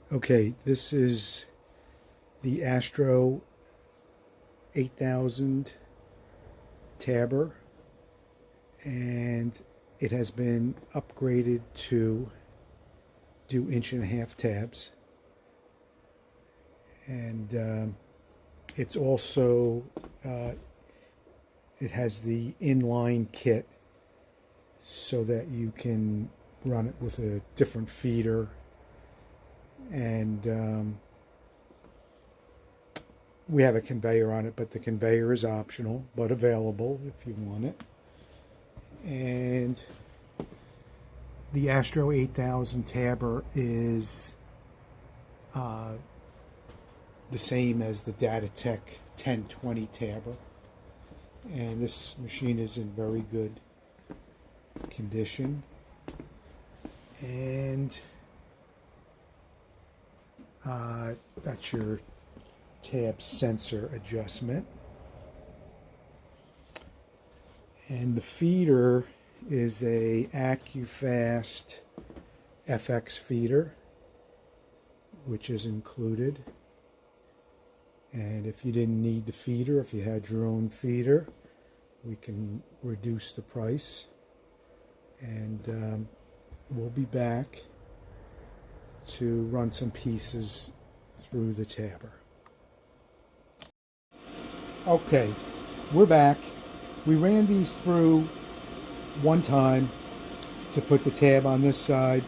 Okay, this is the Astro 8000 Tabber, and it has been upgraded to do 1.5-inch tabs, and it's also it has the inline kit so that you can run it with a different feeder, and we have a conveyor on it, but the conveyor is optional but available if you want it. And the Astro 8000 Tabber is the same as the Datatech 1020 Tabber, and this machine is in very good condition. And that's your tab sensor adjustment, and the feeder is a Accufast FX Feeder, which is included. And if you didn't need the feeder, if you had your own feeder, we can reduce the price. And we'll be back to run some pieces through the Tabber. Okay, we're back. We ran these through one time to put the tab on this side,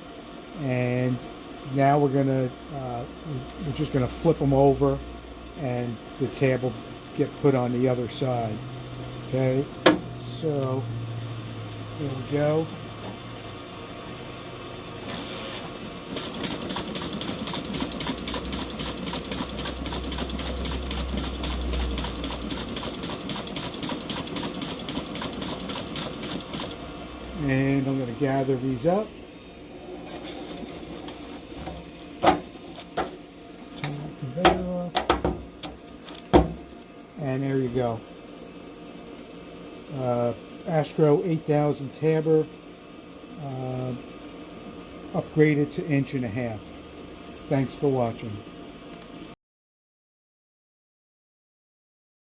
and now we're just gonna flip them over, and the tab will get put on the other side. Okay, so here we go. And I'm going to gather these up. Turn the conveyor off. And there you go. Astro 8000 Tabber, upgraded to 1.5 inches. Thanks for watching.